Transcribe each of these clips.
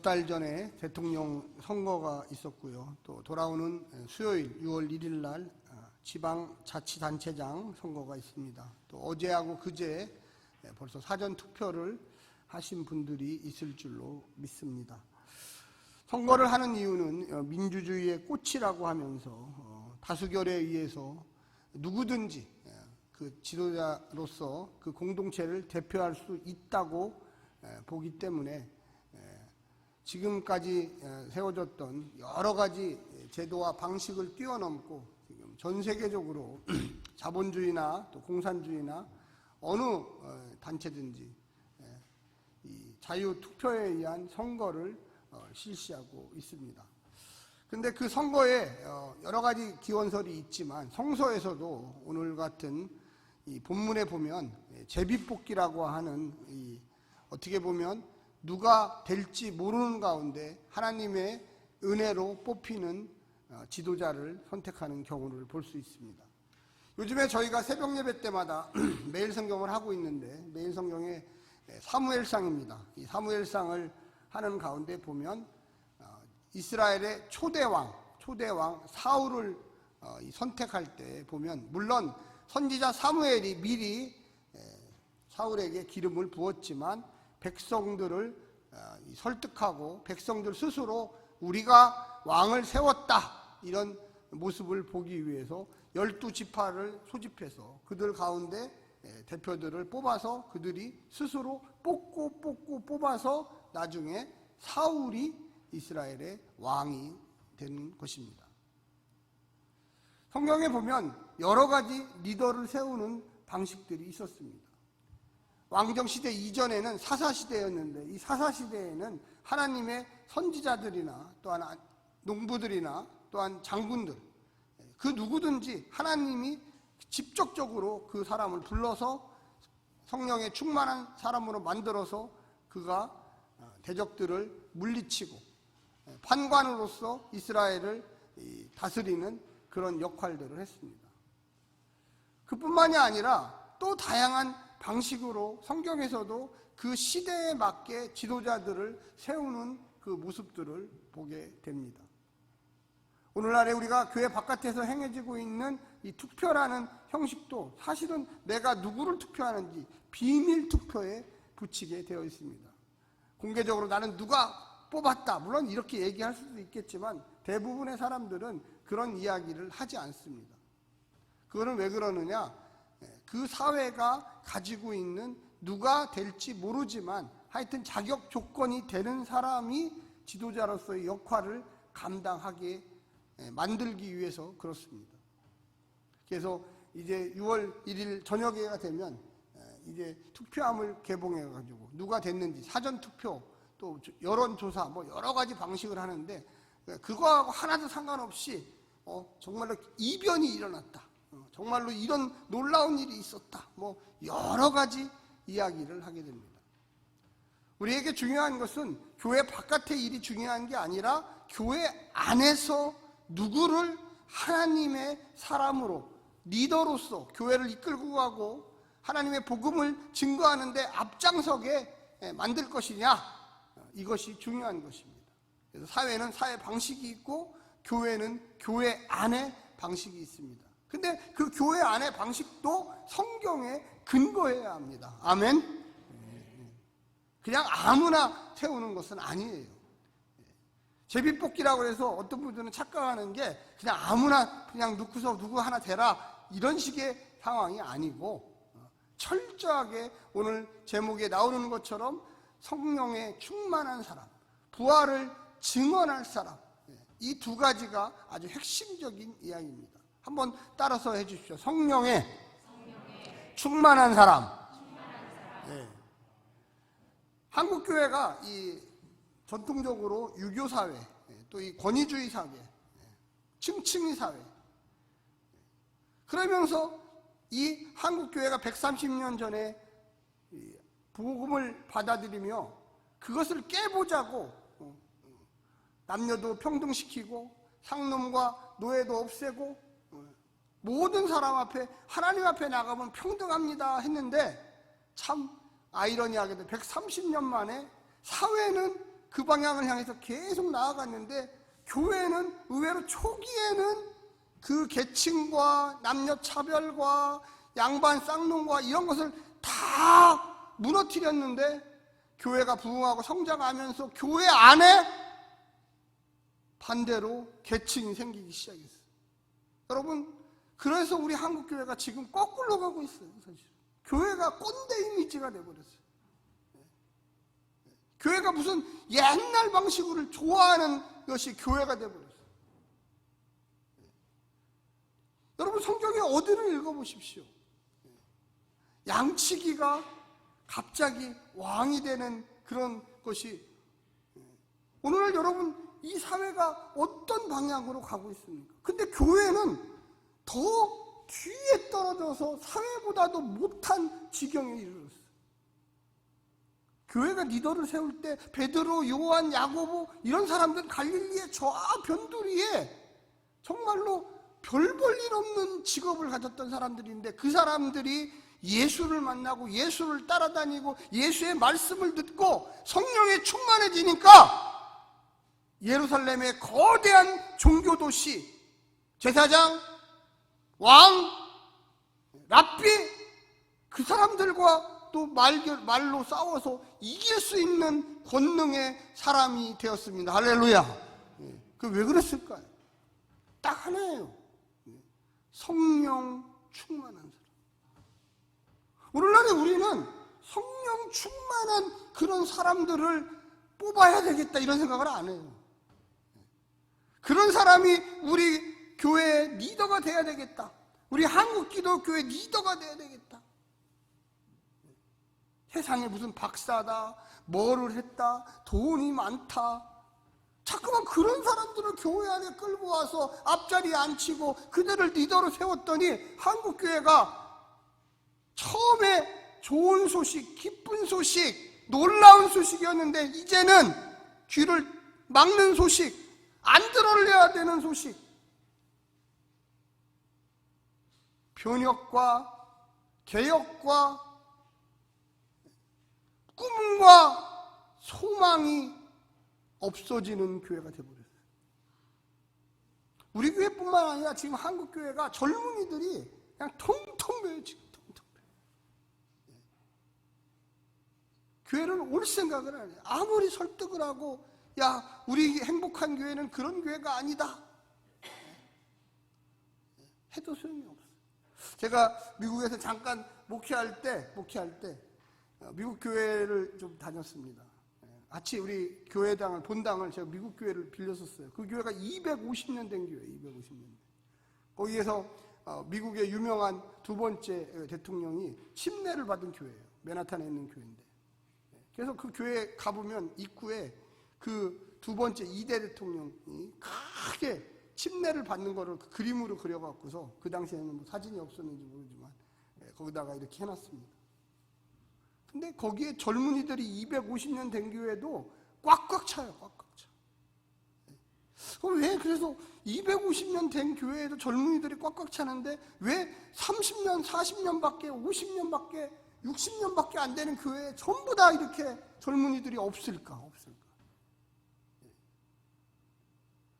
몇 달 전에 대통령 선거가 있었고요. 또 돌아오는 수요일 6월 1일 날 지방자치단체장 선거가 있습니다. 또 어제하고 그제 벌써 사전 투표를 하신 분들이 있을 줄로 믿습니다. 선거를 하는 이유는 민주주의의 꽃이라고 하면서 다수결에 의해서 누구든지 그 지도자로서 그 공동체를 대표할 수 있다고 보기 때문에 지금까지 세워졌던 여러 가지 제도와 방식을 뛰어넘고 지금 전 세계적으로 자본주의나 또 공산주의나 어느 단체든지 이 자유투표에 의한 선거를 실시하고 있습니다. 근데 그 선거에 여러 가지 기원설이 있지만 성서에서도 오늘 같은 이 본문에 보면 제비뽑기라고 하는 어떻게 보면 누가 될지 모르는 가운데 하나님의 은혜로 뽑히는 지도자를 선택하는 경우를 볼 수 있습니다. 요즘에 저희가 새벽 예배 때마다 매일 성경을 하고 있는데 매일 성경에 사무엘상입니다. 이 사무엘상을 하는 가운데 보면 이스라엘의 초대왕 사울을 선택할 때 보면 물론 선지자 사무엘이 미리 사울에게 기름을 부었지만 백성들을 설득하고 백성들 스스로 우리가 왕을 세웠다 이런 모습을 보기 위해서 12지파를 소집해서 그들 가운데 대표들을 뽑아서 그들이 스스로 뽑아서 나중에 사울이 이스라엘의 왕이 된 것입니다. 성경에 보면 여러 가지 리더를 세우는 방식들이 있었습니다. 왕정시대 이전에는 사사시대였는데 이 사사시대에는 하나님의 선지자들이나 또한 농부들이나 또한 장군들 그 누구든지 하나님이 직접적으로 그 사람을 불러서 성령에 충만한 사람으로 만들어서 그가 대적들을 물리치고 판관으로서 이스라엘을 다스리는 그런 역할들을 했습니다. 그뿐만이 아니라 또 다양한 방식으로 성경에서도 그 시대에 맞게 지도자들을 세우는 그 모습들을 보게 됩니다. 오늘날에 우리가 교회 바깥에서 행해지고 있는 이 투표라는 형식도 사실은 내가 누구를 투표하는지 비밀 투표에 붙이게 되어 있습니다. 공개적으로 나는 누가 뽑았다 물론 이렇게 얘기할 수도 있겠지만 대부분의 사람들은 그런 이야기를 하지 않습니다. 그거는 왜 그러느냐? 그 사회가 가지고 있는 누가 될지 모르지만 하여튼 자격 조건이 되는 사람이 지도자로서의 역할을 감당하게 만들기 위해서 그렇습니다. 그래서 이제 6월 1일 저녁에가 되면 이제 투표함을 개봉해가지고 누가 됐는지 사전투표 또 여론조사 뭐 여러 가지 방식을 하는데 그거하고 하나도 상관없이 정말로 이변이 일어났다. 정말로 이런 놀라운 일이 있었다. 뭐 여러 가지 이야기를 하게 됩니다. 우리에게 중요한 것은 교회 바깥의 일이 중요한 게 아니라 교회 안에서 누구를 하나님의 사람으로 리더로서 교회를 이끌고 가고 하나님의 복음을 증거하는데 앞장서게 만들 것이냐 이것이 중요한 것입니다. 그래서 사회는 사회 방식이 있고 교회는 교회 안에 방식이 있습니다. 근데 그 교회 안의 방식도 성경에 근거해야 합니다. 아멘? 그냥 아무나 세우는 것은 아니에요. 제비뽑기라고 해서 어떤 분들은 착각하는 게 그냥 아무나 그냥 넣고서 누구 하나 대라 이런 식의 상황이 아니고 철저하게 오늘 제목에 나오는 것처럼 성령에 충만한 사람, 부활을 증언할 사람 이 두 가지가 아주 핵심적인 이야기입니다. 한번 따라서 해주십시오. 성령에 충만한 사람. 네. 한국교회가 이 전통적으로 유교사회, 또 이 권위주의 사회, 층층이 사회. 그러면서 이 한국교회가 130년 전에 복음을 받아들이며 그것을 깨보자고 남녀도 평등시키고 상놈과 노예도 없애고 모든 사람 앞에 하나님 앞에 나가면 평등합니다 했는데 참 아이러니하게도 130년 만에 사회는 그 방향을 향해서 계속 나아갔는데, 교회는 의외로 초기에는 그 계층과 남녀 차별과 양반 쌍놈과 이런 것을 다 무너뜨렸는데, 교회가 부흥하고 성장하면서 교회 안에 반대로 계층이 생기기 시작했어요. 여러분, 그래서 우리 한국교회가 지금 거꾸로 가고 있어요. 사실 교회가 꼰대 이미지가 돼버렸어요. 교회가 무슨 옛날 방식을 좋아하는 것이 교회가 돼버렸어요. 여러분, 성경의 어디를 읽어보십시오. 양치기가 갑자기 왕이 되는 그런 것이, 오늘 여러분 이 사회가 어떤 방향으로 가고 있습니까? 근데 교회는 더 뒤에 떨어져서 사회보다도 못한 지경에 이르렀어요. 교회가 리더를 세울 때 베드로, 요한, 야고보 이런 사람들은 갈릴리의 저 변두리에 정말로 별 볼 일 없는 직업을 가졌던 사람들인데, 그 사람들이 예수를 만나고 예수를 따라다니고 예수의 말씀을 듣고 성령에 충만해지니까 예루살렘의 거대한 종교도시, 제사장, 왕, 랍비, 그 사람들과 또 말로 싸워서 이길 수 있는 권능의 사람이 되었습니다. 할렐루야. 그 왜 그랬을까요? 딱 하나예요. 성령 충만한 사람. 오늘날에 우리는 성령 충만한 그런 사람들을 뽑아야 되겠다 이런 생각을 안 해요. 그런 사람이 우리 교회의 리더가 돼야 되겠다. 우리 한국기독교의 리더가 돼야 되겠다. 세상에 무슨 박사다, 뭐를 했다, 돈이 많다, 자꾸만 그런 사람들을 교회 안에 끌고 와서 앞자리에 앉히고 그들을 리더로 세웠더니 한국교회가 처음에 좋은 소식, 기쁜 소식, 놀라운 소식이었는데 이제는 귀를 막는 소식, 안 들어야 되는 소식, 변혁과 개혁과 꿈과 소망이 없어지는 교회가 되어버렸어요. 우리 교회뿐만 아니라 지금 한국 교회가 젊은이들이 그냥 통통 배요. 지금 통통 배요. 교회를 올 생각을 안 해요. 아무리 설득을 하고, 야, 우리 행복한 교회는 그런 교회가 아니다 해도 소용이 없어요. 제가 미국에서 잠깐 목회할 때 미국 교회를 좀 다녔습니다. 같이 우리 교회당을, 본당을 제가 미국 교회를 빌렸었어요. 그 교회가 250년 된 교회예요. 250년. 거기에서 미국의 유명한 두 번째 대통령이 침례를 받은 교회예요. 맨하탄에 있는 교회인데. 그래서 그 교회에 가보면 입구에 그 두 번째 2대 대통령이 크게 침례를 받는 거를 그 그림으로 그려갖고서, 그 당시에는 뭐 사진이 없었는지 모르지만 거기다가 이렇게 해놨습니다. 근데 거기에 젊은이들이 250년 된 교회도 꽉꽉 차요. 꽉꽉 차. 왜 그래서 250년 된 교회에도 젊은이들이 꽉꽉 차는데 왜 30년, 40년밖에, 50년밖에, 60년밖에 안 되는 교회에 전부 다 이렇게 젊은이들이 없을까?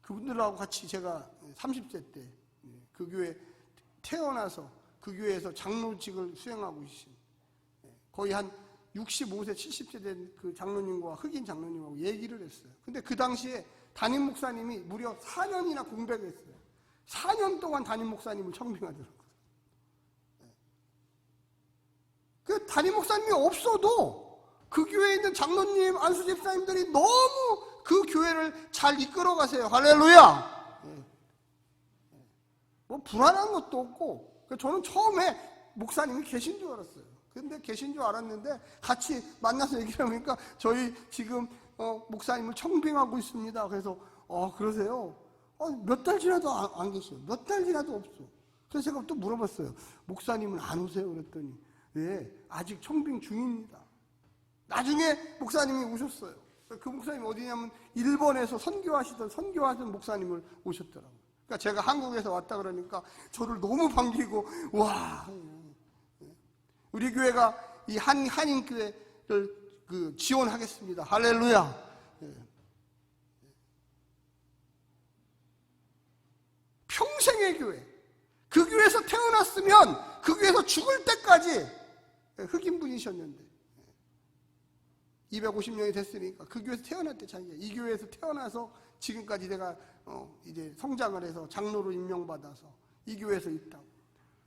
그분들하고 같이 제가 30세 때 그 교회 태어나서 그 교회에서 장로직을 수행하고 있습니다. 거의 한 65세, 70세 된 그 장로님과 흑인 장로님하고 얘기를 했어요. 근데 그 당시에 담임 목사님이 무려 4년이나 공백을 했어요. 4년 동안 담임 목사님을 청빙하더라고요. 그 담임 목사님이 없어도 그 교회에 있는 장로님, 안수 집사님들이 너무 그 교회를 잘 이끌어 가세요. 할렐루야! 뭐 불안한 것도 없고, 저는 처음에 목사님이 계신 줄 알았어요. 근데 계신 줄 알았는데 같이 만나서 얘기를 하니까 저희 지금 목사님을 청빙하고 있습니다. 그래서 그러세요? 몇 달 지나도 안 계셔요. 몇 달 지나도 없어. 그래서 제가 또 물어봤어요. 목사님은 안 오세요? 그랬더니 아직 청빙 중입니다. 나중에 목사님이 오셨어요. 그 목사님 어디냐면 일본에서 선교하시던 목사님을 오셨더라고요. 그러니까 제가 한국에서 왔다 그러니까 저를 너무 반기고, 와, 우리 교회가 이 한인교회를 지원하겠습니다. 할렐루야. 평생의 교회. 그 교회에서 태어났으면 그 교회에서 죽을 때까지 흑인분이셨는데 250년이 됐으니까 그 교회에서 태어날 때 자기가 이 교회에서 태어나서 지금까지 내가 이제 성장을 해서 장로로 임명받아서 이 교회에서 있다고.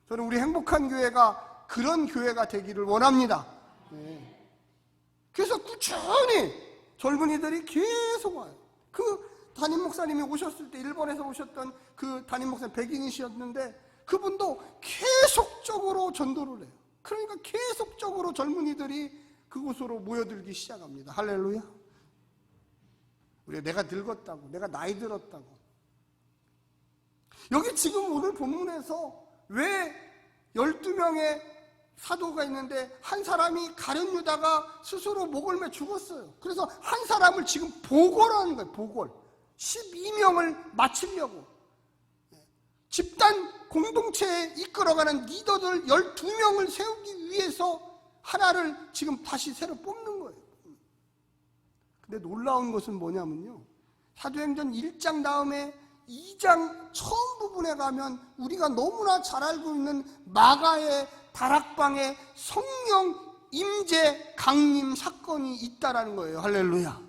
저는 우리 행복한 교회가 그런 교회가 되기를 원합니다. 그래서 꾸준히 젊은이들이 계속 와요. 그 담임 목사님이 오셨을 때 일본에서 오셨던 그 담임 목사님 백인이셨는데 그분도 계속적으로 전도를 해요. 그러니까 계속적으로 젊은이들이 그곳으로 모여들기 시작합니다. 할렐루야. 내가 늙었다고, 내가 나이 들었다고. 여기 지금 오늘 본문에서 왜 12명의 사도가 있는데 한 사람이 가룟 유다가 스스로 목을 매 죽었어요. 그래서 한 사람을 지금 보궐하는 거예요. 보궐. 12명을 마치려고. 집단 공동체에 이끌어가는 리더들 12명을 세우기 위해서 하나를 지금 다시 새로 뽑는 거예요. 근데 놀라운 것은 뭐냐면요, 사도행전 1장 다음에 2장 처음 부분에 가면 우리가 너무나 잘 알고 있는 마가의 다락방에 성령 임재 강림 사건이 있다라는 거예요. 할렐루야.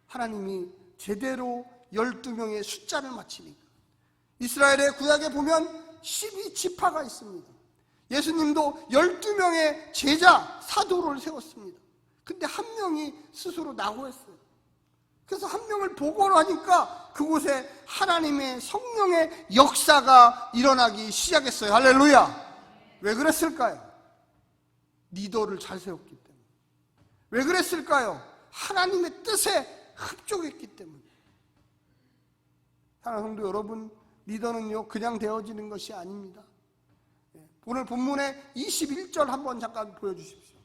하나님이 제대로 12명의 숫자를 맞추니까. 이스라엘의 구약에 보면 12지파가 있습니다. 예수님도 12명의 제자, 사도를 세웠습니다. 근데 한 명이 스스로 낙오했어요. 그래서 한 명을 보고로 하니까 그곳에 하나님의 성령의 역사가 일어나기 시작했어요. 할렐루야. 왜 그랬을까요? 리더를 잘 세웠기 때문에. 왜 그랬을까요? 하나님의 뜻에 흡족했기 때문에. 사랑하는 성도 여러분, 리더는요 그냥 되어지는 것이 아닙니다. 오늘 본문의 21절 한번 잠깐 보여주십시오.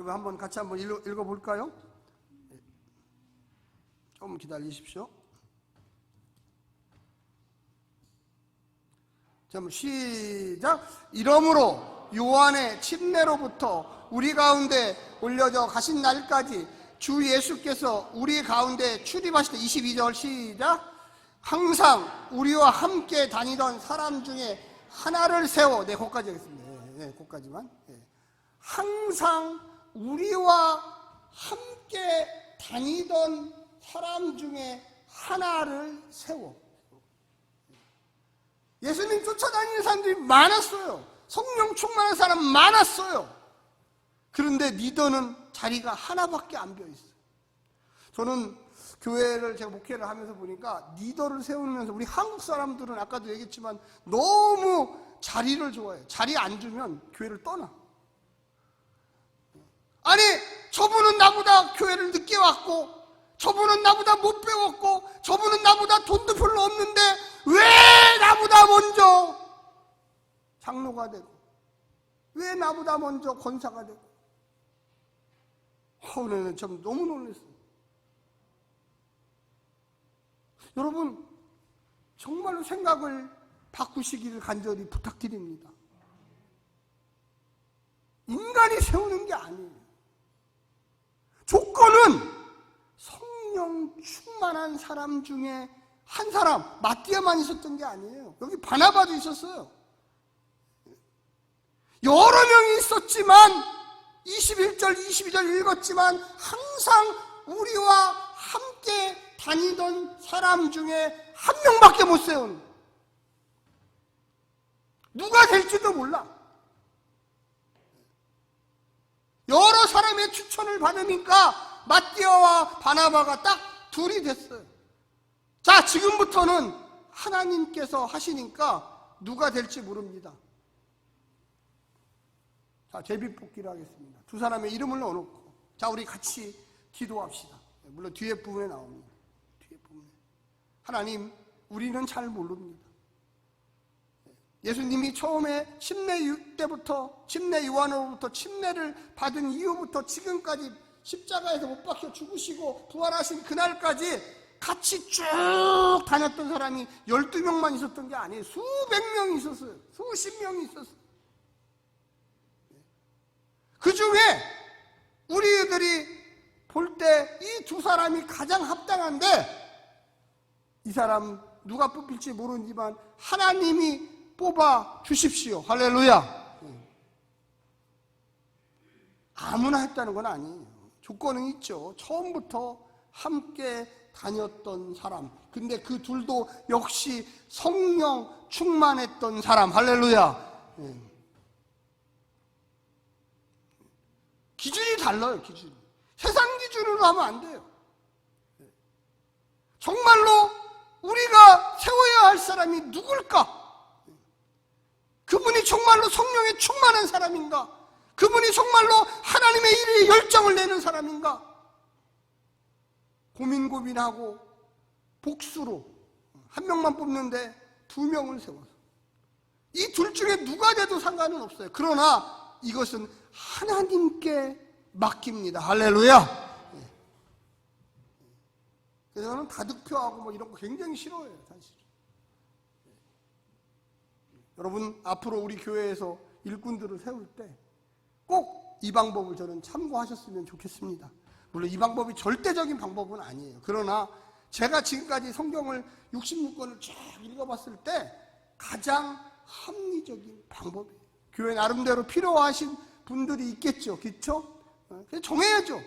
이거 한번 같이 한번 읽어볼까요? 좀 기다리십시오. 자, 시작. 이러므로 요한의 침례로부터 우리 가운데 올려져 가신 날까지 주 예수께서 우리 가운데 출입하실 때 22절 시작. 항상 우리와 함께 다니던 사람 중에 하나를 세워, 네, 거기까지 하겠습니다. 네, 거기까지만. 네. 항상 우리와 함께 다니던 사람 중에 하나를 세워. 예수님 쫓아다니는 사람들이 많았어요. 성령 충만한 사람 많았어요. 그런데 리더는 자리가 하나밖에 안 비어있어요. 저는 교회를 제가 목회를 하면서 보니까 리더를 세우면서 우리 한국 사람들은 아까도 얘기했지만 너무 자리를 좋아해요. 자리 안 주면 교회를 떠나. 아니, 저분은 나보다 교회를 늦게 왔고, 저분은 나보다 못 배웠고, 저분은 나보다 돈도 별로 없는데 왜 나보다 먼저 장로가 되고, 왜 나보다 먼저 권사가 되고. 오늘은 좀 너무 놀랐어요. 여러분, 정말로 생각을 바꾸시기를 간절히 부탁드립니다. 인간이 세우는 게 아니에요. 조건은 성령 충만한 사람 중에 한 사람, 마띠아만 있었던 게 아니에요. 여기 바나바도 있었어요. 여러 명이 있었지만 21절, 22절 읽었지만 항상 우리와 함께 다니던 사람 중에 한 명밖에 못 세운, 누가 될지도 몰라. 여러 사람의 추천을 받으니까 마띠아와 바나바가 딱 둘이 됐어요. 자, 지금부터는 하나님께서 하시니까 누가 될지 모릅니다. 자, 제비뽑기를 하겠습니다. 두 사람의 이름을 넣어놓고, 자, 우리 같이 기도합시다. 물론 뒤에 부분에 나옵니다. 뒤에 부분에. 하나님, 우리는 잘 모릅니다. 예수님이 처음에 침례 때부터, 침례 요한으로부터 침례를 받은 이후부터 지금까지 십자가에서 못 박혀 죽으시고 부활하신 그날까지 같이 쭉 다녔던 사람이 12명만 있었던 게 아니에요. 수백 명이 있었어요. 수십 명이 있었어요. 그 중에 우리들이 볼 때 이 두 사람이 가장 합당한데 이 사람 누가 뽑힐지 모르지만 하나님이 뽑아 주십시오. 할렐루야. 아무나 했다는 건 아니에요. 조건은 있죠. 처음부터 함께 다녔던 사람. 근데 그 둘도 역시 성령 충만했던 사람. 할렐루야. 기준이 달라요. 기준이. 세상 기준으로 하면 안 돼요. 정말로 우리가 세워야 할 사람이 누굴까? 그분이 정말로 성령에 충만한 사람인가? 그분이 정말로 하나님의 일에 열정을 내는 사람인가? 고민하고 복수로 한 명만 뽑는데 두 명을 세워서 이 둘 중에 누가 돼도 상관은 없어요. 그러나 이것은 하나님께 맡깁니다. 할렐루야. 그래서 저는 다득표하고 뭐 이런 거 굉장히 싫어해요. 사실. 여러분 앞으로 우리 교회에서 일꾼들을 세울 때 꼭 이 방법을 저는 참고하셨으면 좋겠습니다. 물론 이 방법이 절대적인 방법은 아니에요. 그러나 제가 지금까지 성경을 66권을 쭉 읽어봤을 때 가장 합리적인 방법이에요. 교회 나름대로 필요하신 분들이 있겠죠. 그렇죠? 그래서 정해야죠.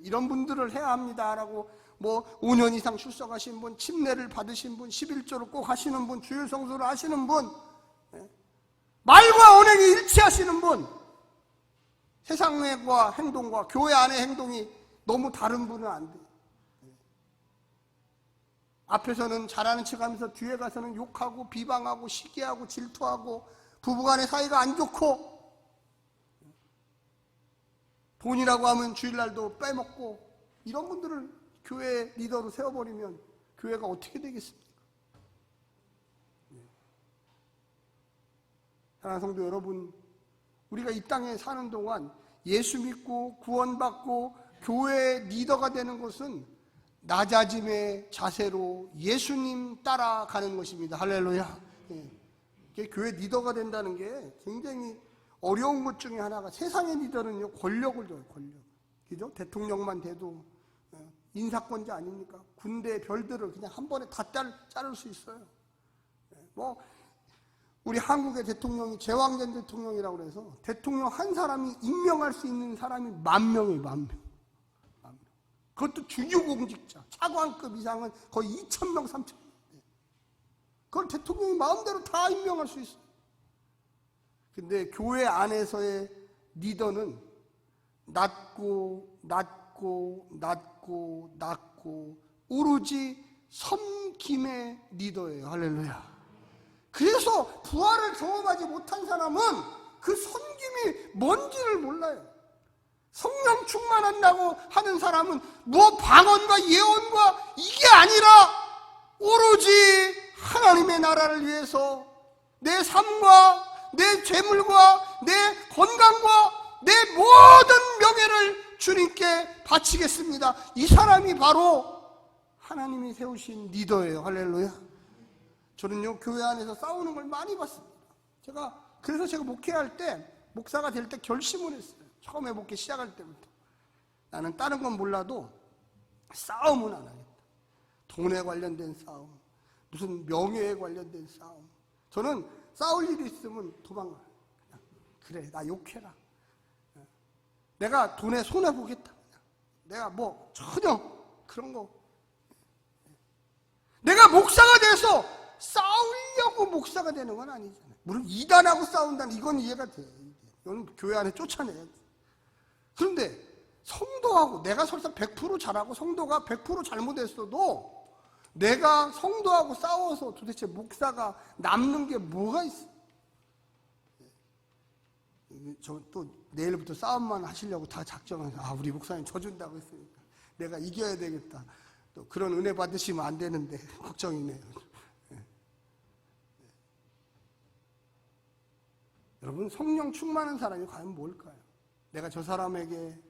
이런 분들을 해야 합니다라고 뭐 5년 이상 출석하신 분, 침례를 받으신 분, 11조를 꼭 하시는 분, 주일 성수를 하시는 분, 말과 언행이 일치하시는 분, 세상과 행동과 교회 안의 행동이 너무 다른 분은 안 돼요. 앞에서는 잘하는 척하면서 뒤에 가서는 욕하고 비방하고 시기하고 질투하고 부부간의 사이가 안 좋고 돈이라고 하면 주일날도 빼먹고 이런 분들을 교회 리더로 세워버리면 교회가 어떻게 되겠습니까? 사랑하는 성도 여러분, 우리가 이 땅에 사는 동안 예수 믿고 구원받고 교회 리더가 되는 것은 낮아짐의 자세로 예수님 따라가는 것입니다. 할렐루야. 교회 리더가 된다는 게 굉장히 어려운 것 중에 하나가, 세상의 리더는요 권력을 줘요. 권력. 그죠? 대통령만 돼도 인사권자 아닙니까? 군대 별들을 그냥 한 번에 다 자를 수 있어요. 뭐 우리 한국의 대통령이 제왕전 대통령이라고 그래서 대통령 한 사람이 임명할 수 있는 사람이 10,000명이에요. 10,000명. 그것도 주요공직자, 차관급 이상은 거의 2,000명, 3,000명. 그걸 대통령이 마음대로 다 임명할 수 있어요. 근데 교회 안에서의 리더는 낮고 오로지 섬김의 리더예요. 할렐루야. 그래서 부활을 경험하지 못한 사람은 그 섬김이 뭔지를 몰라요. 성령 충만한다고 하는 사람은 뭐 방언과 예언과 이게 아니라 오로지 하나님의 나라를 위해서 내 삶과 내 재물과 내 건강과 내 모든 명예를 주님께 바치겠습니다. 이 사람이 바로 하나님이 세우신 리더예요. 할렐루야. 저는요 교회 안에서 싸우는 걸 많이 봤습니다. 그래서 제가 목회할 때, 목사가 될 때 결심을 했어요. 처음에 목회 시작할 때부터 나는 다른 건 몰라도 싸움은 안 하겠다. 돈에 관련된 싸움, 무슨 명예에 관련된 싸움. 저는 싸울 일이 있으면 도망가요. 그래, 나 욕해라. 내가 돈에 손해보겠다. 내가 뭐 전혀 그런 거. 내가 목사가 돼서 싸우려고 목사가 되는 건 아니잖아요. 물론 이단하고 싸운다는 이건 이해가 돼. 이건 교회 안에 쫓아내야 돼. 그런데 성도하고 내가 설사 100% 잘하고 성도가 100% 잘못했어도 내가 성도하고 싸워서 도대체 목사가 남는 게 뭐가 있어? 저 또 내일부터 싸움만 하시려고 다 작정해서 우리 목사님 져준다고 했으니까 내가 이겨야 되겠다. 또 그런 은혜 받으시면 안 되는데 걱정이네요. 여러분, 성령 충만한 사람이 과연 뭘까요? 내가 저 사람에게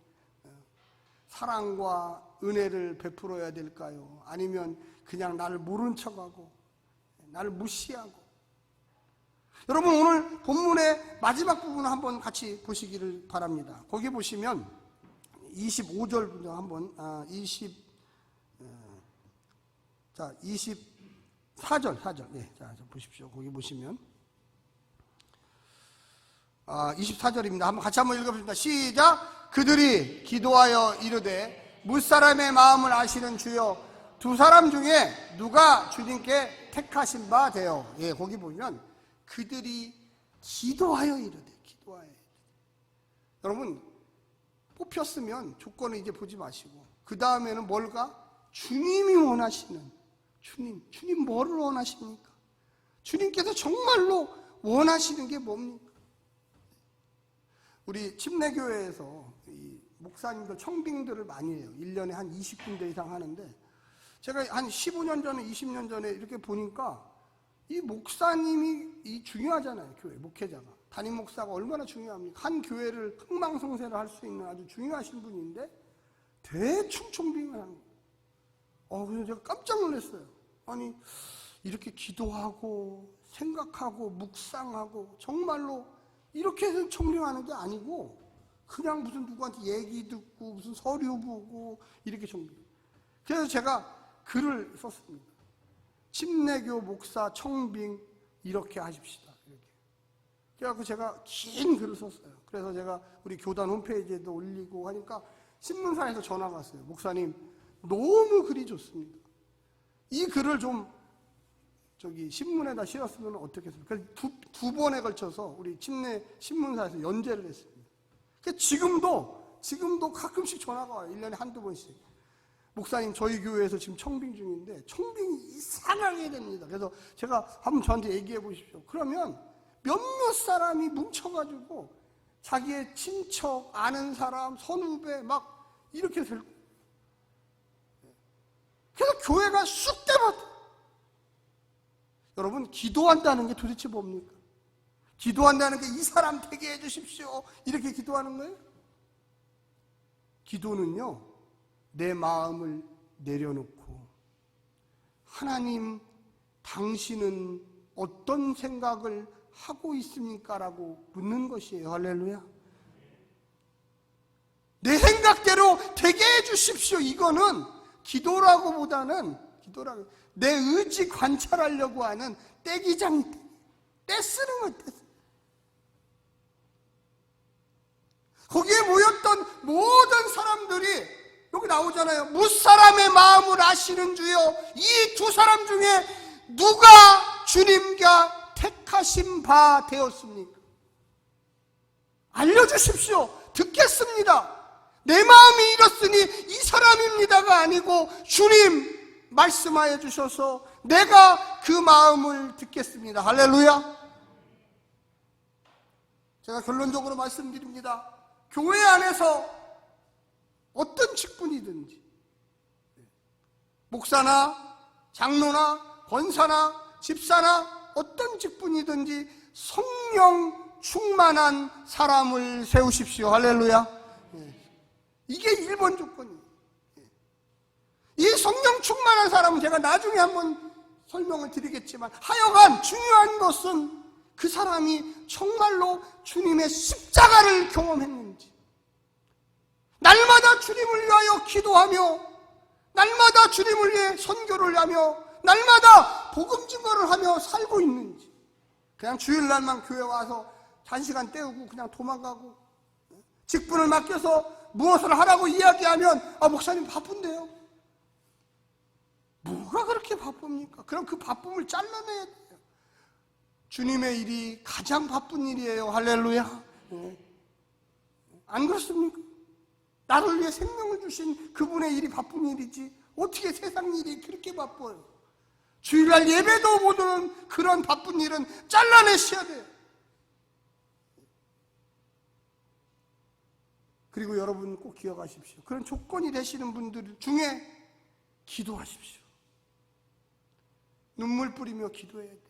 사랑과 은혜를 베풀어야 될까요? 아니면 그냥 나를 모른 척하고 나를 무시하고. 여러분, 오늘 본문의 마지막 부분을 한번 같이 보시기를 바랍니다. 거기 보시면 25절부터 한번 24절. 네, 자 보십시오. 거기 보시면 24절입니다. 한번 같이 한번 읽어보겠습니다. 시작. 그들이 기도하여 이르되 무사람의 마음을 아시는 주여 두 사람 중에 누가 주님께 택하신 바 되어. 예, 거기 보면 그들이 기도하여 이르되. 여러분 뽑혔으면 조건을 이제 보지 마시고 그 다음에는 뭘까? 주님이 원하시는 주님 뭐를 원하십니까? 주님께서 정말로 원하시는 게 뭡니까? 우리 침례교회에서 이 목사님들 청빙들을 많이 해요. 1년에 한 20군데 이상 하는데 제가 한 15년 전에 20년 전에 이렇게 보니까 이 목사님이 중요하잖아요. 교회 목회자가 담임 목사가 얼마나 중요합니까? 한 교회를 흥망성쇠를 할 수 있는 아주 중요하신 분인데 대충 청빙을 하는 거예요. 그래서 제가 깜짝 놀랐어요. 아니 이렇게 기도하고 생각하고 묵상하고 정말로 이렇게 해서 청빙하는 게 아니고 그냥 무슨 누구한테 얘기 듣고 무슨 서류 보고 이렇게 청빙. 그래서 제가 글을 썼습니다. 침례교 목사 청빙 이렇게 하십시다. 이렇게. 그래서 제가 긴 글을 썼어요. 그래서 제가 우리 교단 홈페이지에도 올리고 하니까 신문사에서 전화가 왔어요. 목사님 너무 글이 좋습니다. 이 글을 좀 신문에다 실었으면 어떻겠습니까? 그래서 두 번에 걸쳐서 우리 침례 신문사에서 연재를 했습니다. 지금도 가끔씩 전화가 와요. 1년에 한두 번씩. 목사님 저희 교회에서 지금 청빙 중인데 청빙이 이상하게 됩니다. 그래서 제가 한번 저한테 얘기해 보십시오. 그러면 몇몇 사람이 뭉쳐가지고 자기의 친척, 아는 사람, 선후배 막 이렇게 될 거예요. 그래서 교회가 쑥 대박. 여러분 기도한다는 게 도대체 뭡니까? 기도한다는 게 이 사람 되게 해주십시오 이렇게 기도하는 거예요? 기도는요 내 마음을 내려놓고 하나님 당신은 어떤 생각을 하고 있습니까? 라고 묻는 것이에요. 할렐루야. 내 생각대로 되게 해주십시오. 이거는 기도라고 보다는 내 의지 관찰하려고 하는 떼기장 떼 쓰는 거예요. 거기에 모였던 모든 사람들이 여기 나오잖아요. 무사람의 마음을 아시는 주여 이 두 사람 중에 누가 주님과 택하신 바 되었습니까? 알려주십시오. 듣겠습니다. 내 마음이 이렇으니 이 사람입니다가 아니고 주님 말씀하여 주셔서 내가 그 마음을 듣겠습니다. 할렐루야. 제가 결론적으로 말씀드립니다. 교회 안에서 어떤 직분이든지 목사나 장로나 권사나 집사나 어떤 직분이든지 성령 충만한 사람을 세우십시오. 할렐루야. 이게 1번 조건이에요. 이 성령 충만한 사람은 제가 나중에 한번 설명을 드리겠지만 하여간 중요한 것은 그 사람이 정말로 주님의 십자가를 경험했는지 날마다 주님을 위하여 기도하며 날마다 주님을 위해 선교를 하며 날마다 복음 증거를 하며 살고 있는지 그냥 주일날만 교회 와서 1시간 때우고 그냥 도망가고 직분을 맡겨서 무엇을 하라고 이야기하면 목사님 바쁜데요. 뭐가 그렇게 바쁩니까? 그럼 그 바쁨을 잘라내야 돼요. 주님의 일이 가장 바쁜 일이에요. 할렐루야. 안 그렇습니까? 나를 위해 생명을 주신 그분의 일이 바쁜 일이지 어떻게 세상 일이 그렇게 바빠요? 주일날 예배도 못 오는 그런 바쁜 일은 잘라내셔야 돼요. 그리고 여러분 꼭 기억하십시오. 그런 조건이 되시는 분들 중에 기도하십시오. 눈물 뿌리며 기도해야 돼요.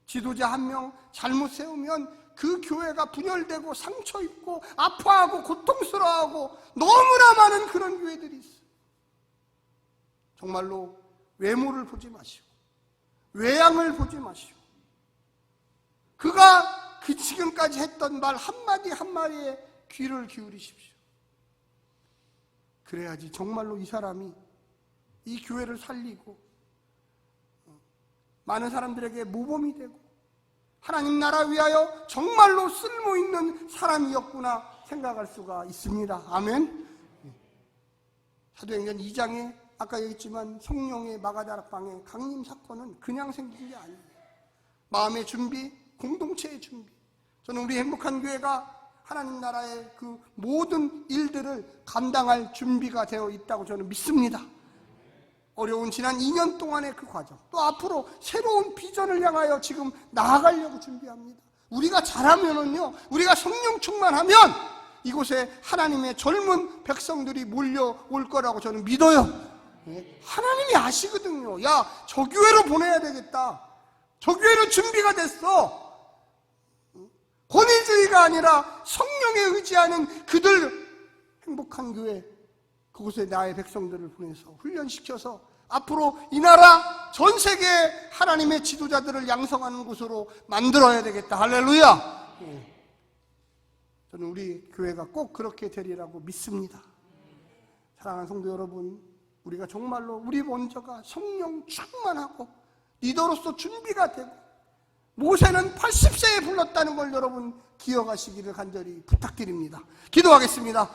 지도자 한 명 잘못 세우면 그 교회가 분열되고 상처 입고 아파하고 고통스러워하고 너무나 많은 그런 교회들이 있어요. 정말로 외모를 보지 마시고 외양을 보지 마시고 그가 그 지금까지 했던 말 한마디 한마디에 귀를 기울이십시오. 그래야지 정말로 이 사람이 이 교회를 살리고 많은 사람들에게 모범이 되고 하나님 나라 위하여 정말로 쓸모있는 사람이었구나 생각할 수가 있습니다. 아멘. 사도행전 2장에 아까 얘기했지만 성령의 마가다락방의 강림 사건은 그냥 생긴 게 아니에요. 마음의 준비, 공동체의 준비. 저는 우리 행복한 교회가 하나님 나라의 그 모든 일들을 감당할 준비가 되어 있다고 저는 믿습니다. 어려운 지난 2년 동안의 그 과정, 또 앞으로 새로운 비전을 향하여 지금 나아가려고 준비합니다. 우리가 잘하면은요, 우리가 성령 충만하면 이곳에 하나님의 젊은 백성들이 몰려올 거라고 저는 믿어요. 하나님이 아시거든요. 야, 저 교회로 보내야 되겠다. 저 교회로 준비가 됐어. 권위주의가 아니라 성령에 의지하는 그들 행복한 교회, 그곳에 나의 백성들을 보내서 훈련시켜서 앞으로 이 나라 전 세계 하나님의 지도자들을 양성하는 곳으로 만들어야 되겠다. 할렐루야. 저는 우리 교회가 꼭 그렇게 되리라고 믿습니다. 사랑하는 성도 여러분, 우리가 정말로 우리 먼저가 성령 충만하고 리더로서 준비가 되고, 모세는 80세에 불렀다는 걸 여러분 기억하시기를 간절히 부탁드립니다. 기도하겠습니다.